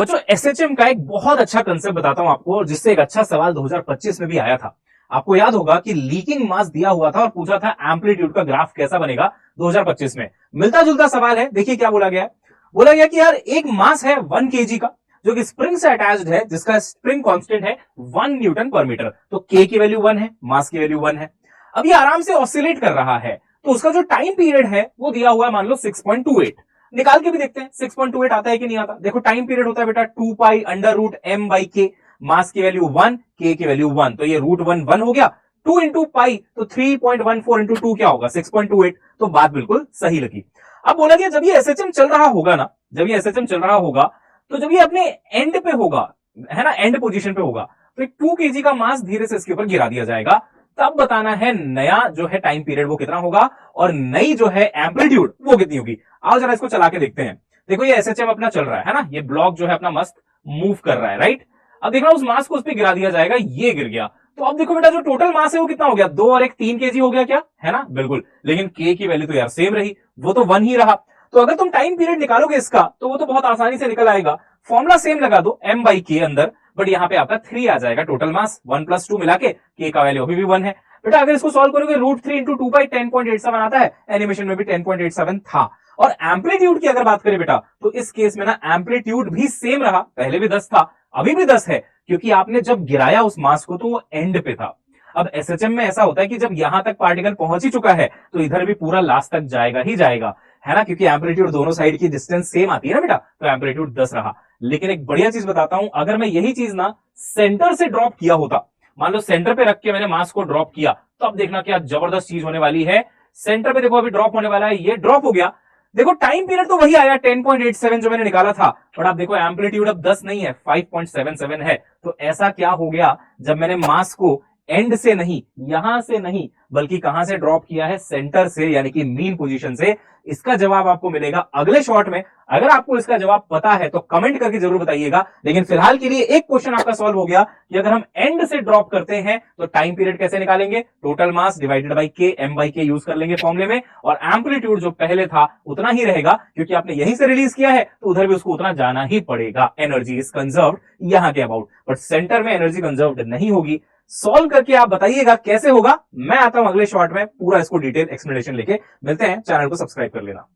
बच्चों एसएचएम का एक बहुत अच्छा कंसेप्ट बताता हूं आपको, और जिससे एक अच्छा सवाल 2025 में भी आया था। आपको याद होगा कि लीकिंग मास दिया हुआ था और पूछा था एम्पलीट्यूड का ग्राफ कैसा बनेगा 2025 में। मिलता जुलता सवाल है, देखिए क्या बोला गया है। बोला गया कि यार एक मास है 1 केजी का, जो कि स्प्रिंग से अटैच्ड है, जिसका स्प्रिंग कांस्टेंट है 1 न्यूटन पर मीटर। तो के की वैल्यू 1 है, मास की वैल्यू 1 है। अब ये आराम से ऑसिलेट कर रहा है, तो उसका जो टाइम पीरियड है वो दिया हुआ है, मान लो 6.28। निकाल के भी देखते हैं 6.28 आता है कि नहीं आता। देखो टाइम पीरियड होता है बेटा 2 pi under root m by k, mass की वैल्यू 1, के की वैल्यू 1, तो ये रूट 1 1 हो गया। 2 इंटू पाई, तो 3.14 इंटू 2 क्या होगा 6.28। तो बात बिल्कुल सही लगी। अब बोला गया जब ये एसएचएम चल रहा होगा ना, जब ये एसएचएम चल रहा होगा, तो जब ये अपने एंड पे होगा, है ना, एंड पोजीशन पे होगा, तो एक 2 केजी का मास धीरे से इसके ऊपर गिरा दिया जाएगा। तब बताना है नया जो है टाइम पीरियड वो कितना होगा, और नई जो है एम्पलीट्यूड वो कितनी होगी। आओ जरा इसको चला के देखते हैं। देखो ये एसएचएम अपना चल रहा है ना, ये ब्लॉक जो है अपना मस्त मूव कर रहा है, राइट। अब देख रहा उस मास को उस पर गिरा दिया जाएगा, ये गिर गया। तो अब देखो बेटा जो टोटल मास है वो कितना हो गया, 2 और 1 3 केजी हो गया क्या, है ना, बिल्कुल। लेकिन के की वैल्यू तो यार सेम रही, वो तो 1 ही रहा। तो अगर तुम टाइम पीरियड निकालोगे इसका, तो वो तो बहुत आसानी से निकल आएगा। फॉर्मुला सेम लगा दो एम बाई के अंदर, बट यहाँ पे आपका 3 आ जाएगा टोटल मास, 1 प्लस 2 मिला के का वैल्यू अभी भी 1 है। बेटा अगर इसको सॉल्व करोगे रूट 3 इंटू 2 बाई 10.87 आता है, एनिमेशन में भी 10.87 था। और एम्पलीट्यूड की अगर बात करें बेटा, तो इस केस में ना एम्पलीट्यूड भी सेम रहा, पहले भी 10 था, अभी भी 10 है, क्योंकि आपने जब गिराया उस मास को तो वो एंड पे था। अब एसएचएम में ऐसा होता है कि जब यहां तक पार्टिकल पहुंच ही चुका है, तो इधर भी पूरा लास्ट तक जाएगा ही जाएगा, है ना, क्योंकि एम्पलीट्यूड दोनों साइड की डिस्टेंस सेम आती है ना बेटा, तो एम्पलीट्यूड 10 रहा। लेकिन एक बढ़िया चीज बताता हूं, अगर मैं यही चीज ना सेंटर से ड्रॉप किया होता, मान लो सेंटर पे रख के मैंने मास को ड्रॉप किया, तो अब देखना क्या जबरदस्त चीज होने वाली है। सेंटर पे देखो अभी ड्रॉप होने वाला है, ये ड्रॉप हो गया। देखो टाइम पीरियड तो वही आया 10.87 जो मैंने निकाला था, पर आप देखो एम्पलीट्यूड अब 10 नहीं है, 5.77 है। तो ऐसा क्या हो गया, जब मैंने मास को एंड से नहीं, यहां से नहीं, बल्कि कहां से ड्रॉप किया है, सेंटर से, यानी कि मीन पोजीशन से। इसका जवाब आपको मिलेगा अगले शॉट में। अगर आपको इसका जवाब पता है तो कमेंट करके जरूर बताइएगा। लेकिन फिलहाल के लिए एक क्वेश्चन आपका सॉल्व हो गया कि अगर हम एंड से ड्रॉप करते हैं तो टाइम पीरियड कैसे निकालेंगे, टोटल मास डिवाइडेड बाई के, एम बाई के यूज कर लेंगे फॉर्मूले में, और एम्पलीट्यूड जो पहले था उतना ही रहेगा, क्योंकि आपने यहीं से रिलीज किया है तो उधर भी उसको उतना जाना ही पड़ेगा। एनर्जी इज कंजर्व्ड यहां के अबाउट, बट सेंटर में एनर्जी कंजर्व्ड नहीं होगी। सॉल्व करके आप बताइएगा कैसे होगा। मैं आता हूं अगले शॉर्ट में पूरा इसको डिटेल एक्सप्लेनेशन लेके। मिलते हैं, चैनल को सब्सक्राइब कर लेना।